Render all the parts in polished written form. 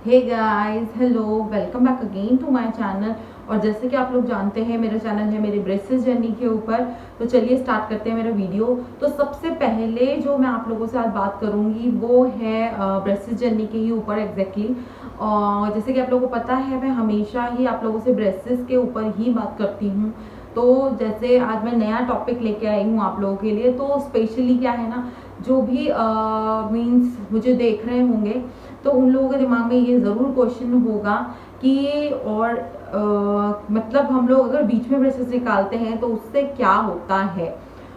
Hey guys, hello, welcome back again to my channel. और जैसे कि आप लोग जानते हैं मेरा चैनल है मेरी ब्रेसेस जर्नी के ऊपर। तो चलिए स्टार्ट करते हैं मेरा वीडियो। तो सबसे पहले जो मैं आप लोगों से आज बात करूंगी वो है ब्रेसेस जर्नी के ही ऊपर एग्जैक्टली। और जैसे कि आप लोगों को पता है मैं हमेशा ही आप लोगों से ब्रेसेस के ऊपर ही बात करती हूँ। तो जैसे आज मैं नया टॉपिक लेके आई हूँ आप लोगों के लिए, तो स्पेशली क्या है ना, जो भी मीन्स मुझे देख रहे होंगे तो उन लोगों के दिमाग में ये ज़रूर क्वेश्चन होगा कि और मतलब हम लोग अगर बीच में ब्रेसेस निकालते हैं तो उससे क्या होता है।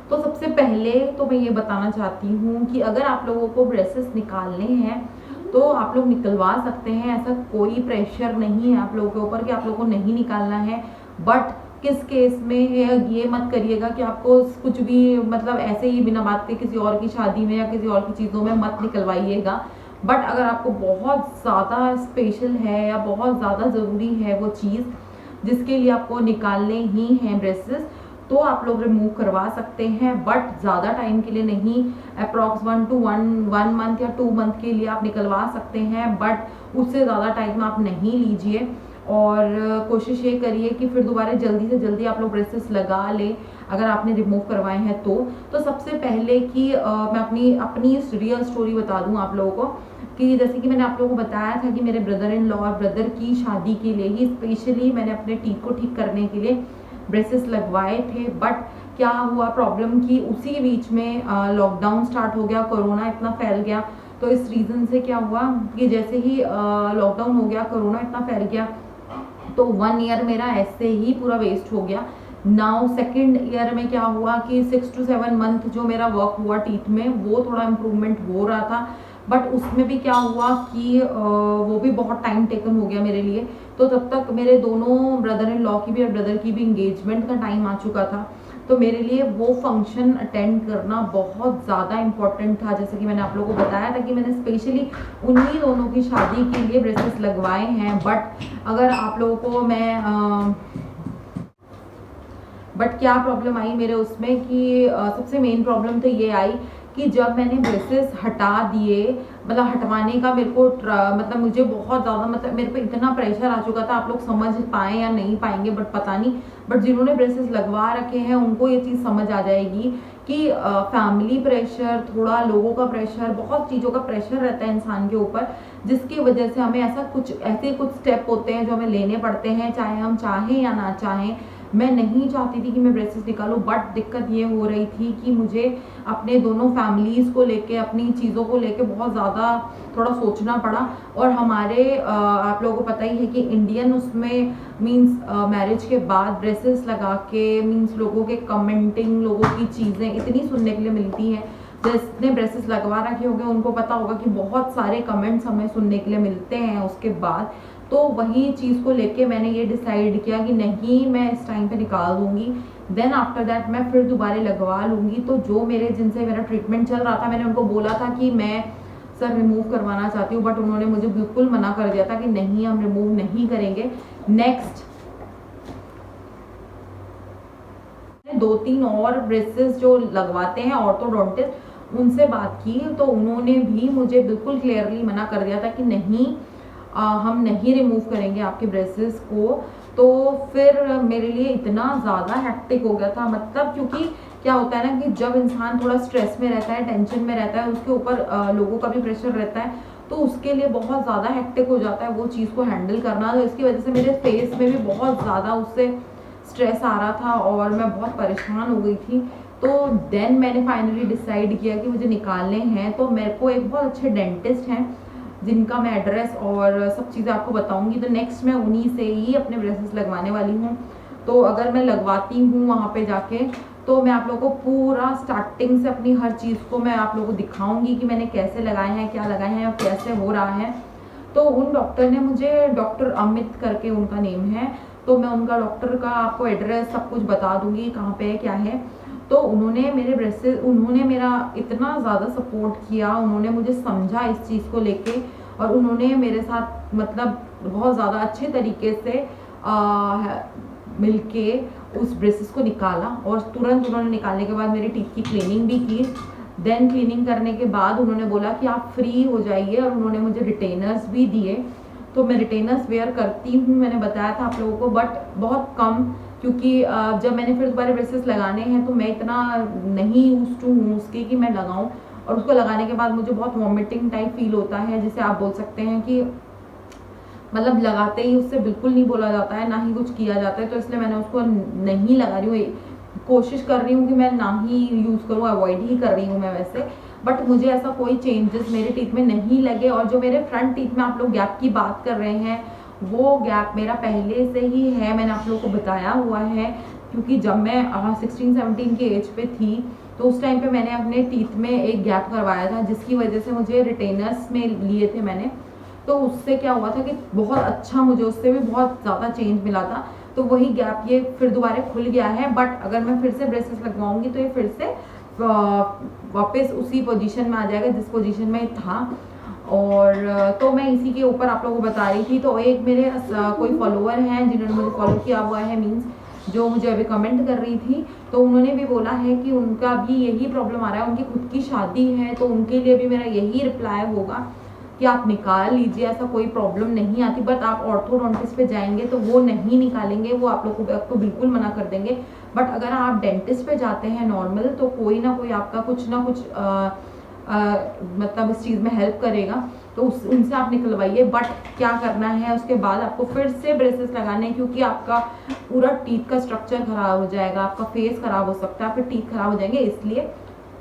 तो सबसे पहले तो मैं ये बताना चाहती हूँ कि अगर आप लोगों को ब्रेसेस निकालने हैं तो आप लोग निकलवा सकते हैं। ऐसा कोई प्रेशर नहीं है आप लोगों के ऊपर कि आप लोगों को नहीं निकालना है। बट किस केस में ये मत करिएगा कि आपको कुछ भी मतलब ऐसे ही बिना बात के किसी और की शादी में या किसी और की चीज़ों में मत निकलवाइएगा। बट अगर आपको बहुत ज़्यादा स्पेशल है या बहुत ज़्यादा ज़रूरी है वो चीज़ जिसके लिए आपको निकालने ही हैं ब्रेसेस, तो आप लोग रिमूव करवा सकते हैं। बट ज़्यादा टाइम के लिए नहीं, अप्रॉक्स 1 मंथ या 2 मंथ के लिए आप निकलवा सकते हैं। बट उससे ज़्यादा टाइम आप नहीं लीजिए और कोशिश ये करिए कि फिर दोबारा जल्दी से जल्दी आप लोग ब्रेसेस लगा लें अगर आपने रिमूव करवाए हैं तो सबसे पहले कि मैं अपनी रियल स्टोरी बता दूं आप लोगों को कि जैसे कि मैंने आप लोगों को बताया था कि मेरे ब्रदर इन लॉ और ब्रदर की शादी के लिए ही स्पेशली मैंने अपने टीथ को ठीक करने के लिए ब्रेसेस लगवाए थे। बट क्या हुआ प्रॉब्लम कि उसी बीच में लॉकडाउन स्टार्ट हो गया, कोरोना इतना फैल गया। तो इस रीज़न से क्या हुआ कि जैसे ही लॉकडाउन हो गया, कोरोना इतना फैल गया, तो 1 ईयर मेरा ऐसे ही पूरा वेस्ट हो गया। नाउ सेकेंड ईयर में क्या हुआ कि 6 to 7 मंथ जो मेरा वर्क हुआ टीथ में वो थोड़ा इम्प्रूवमेंट हो रहा था। बट उसमें भी क्या हुआ कि वो भी बहुत टाइम टेकन हो गया मेरे लिए। तो तब तक मेरे दोनों ब्रदर इन लॉ की भी और ब्रदर की भी इंगेजमेंट का टाइम आ चुका था। तो मेरे लिए वो फंक्शन अटेंड करना बहुत ज़्यादा इम्पोर्टेंट था। जैसे कि मैंने आप लोगों को बताया था कि मैंने स्पेशली उन्हीं दोनों की शादी के लिए ब्रेसेस लगवाए हैं। बट अगर आप लोगों को मैं बट क्या प्रॉब्लम आई मेरे उसमें कि सबसे मेन प्रॉब्लम तो ये आई कि जब मैंने ब्रेसेस हटा दिए, मतलब हटवाने का मेरे को मतलब मुझे बहुत ज़्यादा मतलब मेरे पे इतना प्रेशर आ चुका था। आप लोग समझ पाए या नहीं पाएंगे बट पता नहीं, बट जिन्होंने ब्रेसेस लगवा रखे हैं उनको ये चीज़ समझ आ जाएगी कि फैमिली प्रेशर, थोड़ा लोगों का प्रेशर, बहुत चीज़ों का प्रेशर रहता है इंसान के ऊपर, जिसकी वजह से हमें ऐसे कुछ स्टेप होते हैं जो हमें लेने पड़ते हैं चाहे हम चाहें या ना चाहें। मैं नहीं चाहती थी कि मैं ब्रेसेस निकालूं, बट दिक्कत ये हो रही थी कि मुझे अपने दोनों फैमिलीज़ को लेके, अपनी चीज़ों को लेके बहुत ज़्यादा थोड़ा सोचना पड़ा। और हमारे आप लोगों को पता ही है कि इंडियन उसमें मींस मैरिज के बाद ब्रेसेस लगा के मींस लोगों के कमेंटिंग, लोगों की चीज़ें इतनी सुनने के लिए मिलती हैं। जिसने ब्रेसेस लगवा रखे होंगे उनको पता होगा कि बहुत सारे कमेंट्स हमें सुनने के लिए मिलते हैं उसके बाद। तो वही चीज़ को लेके मैंने ये डिसाइड किया कि नहीं, मैं इस टाइम पे निकाल दूंगी, देन आफ्टर दैट मैं फिर दोबारा लगवा लूँगी। तो जो जिनसे मेरा ट्रीटमेंट चल रहा था, मैंने उनको बोला था कि मैं सर रिमूव करवाना चाहती हूँ, बट उन्होंने मुझे बिल्कुल मना कर दिया था कि नहीं, हम रिमूव नहीं करेंगे। नेक्स्ट 2-3 और ब्रेसेस जो लगवाते हैं ऑर्थोडोंटिस्ट, उनसे बात की तो उन्होंने भी मुझे बिल्कुल क्लियरली मना कर दिया था कि नहीं, हम नहीं रिमूव करेंगे आपके ब्रेसेस को। तो फिर मेरे लिए इतना ज़्यादा हेक्टिक हो गया था, मतलब क्योंकि क्या होता है ना कि जब इंसान थोड़ा स्ट्रेस में रहता है, टेंशन में रहता है, उसके ऊपर लोगों का भी प्रेशर रहता है, तो उसके लिए बहुत ज़्यादा हेक्टिक हो जाता है वो चीज़ को हैंडल करना। तो इसकी वजह से मेरे फेस में भी बहुत ज़्यादा उससे स्ट्रेस आ रहा था और मैं बहुत परेशान हो गई थी। तो देन मैंने फाइनली डिसाइड किया कि मुझे निकालने हैं। तो मेरे को एक बहुत अच्छे डेंटिस्ट हैं जिनका मैं एड्रेस और सब चीज़ें आपको बताऊंगी। तो नेक्स्ट मैं उन्हीं से ही अपने ब्रेसेस लगवाने वाली हूँ। तो अगर मैं लगवाती हूँ वहाँ पे जाके, तो मैं आप लोगों को पूरा स्टार्टिंग से अपनी हर चीज़ को मैं आप लोगों को दिखाऊंगी कि मैंने कैसे लगाए हैं, क्या लगाए हैं और कैसे हो रहा है। तो उन डॉक्टर ने मुझे, डॉक्टर अमित करके उनका नेम है, तो मैं उनका डॉक्टर का आपको एड्रेस सब कुछ बता दूंगी कहाँ पे है क्या है। तो उन्होंने मेरा इतना ज़्यादा सपोर्ट किया, उन्होंने मुझे समझा इस चीज़ को लेके, और उन्होंने मेरे साथ मतलब बहुत ज़्यादा अच्छे तरीके से मिलके उस ब्रेसेस को निकाला। और तुरंत उन्होंने निकालने के बाद मेरी टीथ की क्लीनिंग भी की। देन क्लीनिंग करने के बाद उन्होंने बोला कि आप फ्री हो जाइए, और उन्होंने मुझे रिटेनर्स भी दिए तो मैं रिटेनर्स वेयर करती हूँ, मैंने बताया था आप लोगों को, बट बहुत कम, क्योंकि जब मैंने फिर दोबारा ब्रेसेस लगाने हैं तो मैं इतना नहीं यूज टू हूँ उसके कि मैं लगाऊँ, और उसको लगाने के बाद मुझे बहुत वॉमिटिंग टाइप फील होता है, जिसे आप बोल सकते हैं कि मतलब लगाते ही उससे बिल्कुल नहीं बोला जाता है, ना ही कुछ किया जाता है, तो इसलिए मैंने उसको नहीं लगा रही हूँ। कोशिश कर रही हूँ कि मैं ना ही यूज़ करूँ, अवॉइड ही कर रही हूँ मैं वैसे, बट मुझे ऐसा कोई चेंजेस मेरे टीथ में नहीं लगे। और जो मेरे फ्रंट टीथ में आप लोग गैप की बात कर रहे हैं, वो गैप मेरा पहले से ही है, मैंने आप लोगों को बताया हुआ है, क्योंकि जब मैं 16-17 की एज पे थी तो उस टाइम पे मैंने अपने टीथ में एक गैप करवाया था, जिसकी वजह से मुझे रिटेनर्स में लिए थे मैंने, तो उससे क्या हुआ था कि बहुत अच्छा मुझे उससे भी बहुत ज़्यादा चेंज मिला था। तो वही गैप ये फिर दोबारा खुल गया है, बट अगर मैं फिर से ब्रेसेस लगवाऊंगी तो ये फिर से वापस उसी पोजीशन में आ जाएगा जिस पोजीशन में था। और तो मैं इसी के ऊपर आप लोगों को बता रही थी। तो एक मेरे कोई फॉलोअर हैं जिन्होंने मुझे फॉलो किया हुआ है, मीन्स जो मुझे अभी कमेंट कर रही थी, तो उन्होंने भी बोला है कि उनका भी यही प्रॉब्लम आ रहा है, उनकी खुद की शादी है, तो उनके लिए भी मेरा यही रिप्लाई होगा कि आप निकाल लीजिए, ऐसा कोई प्रॉब्लम नहीं आती, बट आप ऑर्थोडोंटिस्ट पे जाएंगे तो वो नहीं निकालेंगे, वो आप लोग को आपको बिल्कुल मना कर देंगे। बट अगर आप डेंटिस्ट पे जाते हैं नॉर्मल, तो कोई ना कोई आपका कुछ ना कुछ मतलब इस चीज़ में हेल्प करेगा, तो उनसे आप निकलवाइए। बट क्या करना है उसके बाद आपको फिर से ब्रेसेस लगाने, क्योंकि आपका पूरा टीथ का स्ट्रक्चर खराब हो जाएगा, आपका फेस खराब हो सकता है, फिर टीथ खराब हो जाएंगे, इसलिए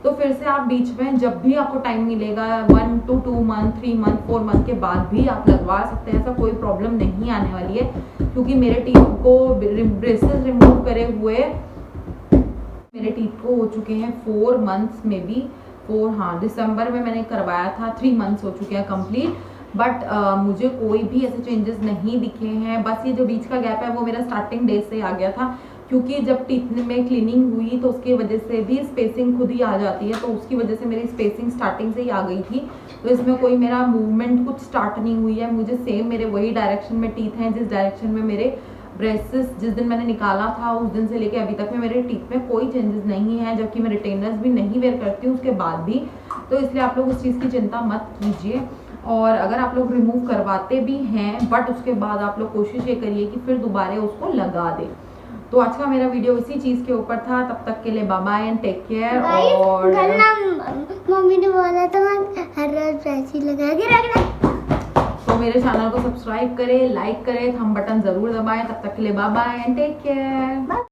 तो फिर से आप बीच में जब भी आपको टाइम मिलेगा 1 to 2 मंथ, 3 मंथ, 4 मंथ के बाद भी आप लगवा सकते हैं, ऐसा कोई प्रॉब्लम नहीं आने वाली है, क्योंकि मेरे टीथ को ब्रेसेस रिमूव करे हुए मेरे टीथ को हो चुके हैं 4 मंथ्स में भी, 4, हाँ दिसंबर में मैंने करवाया था, 3 मंथ्स हो चुके हैं कंप्लीट। बट मुझे कोई भी ऐसे चेंजेस नहीं दिखे हैं। बस ये जो बीच का गैप है वो मेरा स्टार्टिंग डे से आ गया था, क्योंकि जब टीथ में क्लीनिंग हुई तो उसकी वजह से भी स्पेसिंग खुद ही आ जाती है, तो उसकी वजह से मेरी स्पेसिंग स्टार्टिंग से ही आ गई थी, तो इसमें कोई मेरा मूवमेंट कुछ स्टार्ट नहीं हुई है। मुझे सेम मेरे वही डायरेक्शन में टीथ हैं जिस डायरेक्शन में मेरे ब्रेसेस जिस दिन मैंने निकाला था उस दिन से लेके अभी तक में मेरे टीथ में कोई चेंजेस नहीं है, जबकि मैं रिटेनर्स भी नहीं वेयर करती हूँ उसके बाद भी। तो इसलिए आप लोग उस चीज़ की चिंता मत कीजिए। और अगर आप लोग रिमूव करवाते भी हैं, बट उसके बाद आप लोग कोशिश ये करिए कि फिर दोबारा उसको लगा दें। तो आज का मेरा वीडियो इसी चीज़ के ऊपर था। तब तक के लिए bye bye and take care. और मम्मी ने बोला था मैं हर रोज ब्रश लगा के रखना, तो मेरे चैनल को सब्सक्राइब करें, लाइक करें, थंब बटन जरूर दबाएं। तब तक के लिए bye bye and take care.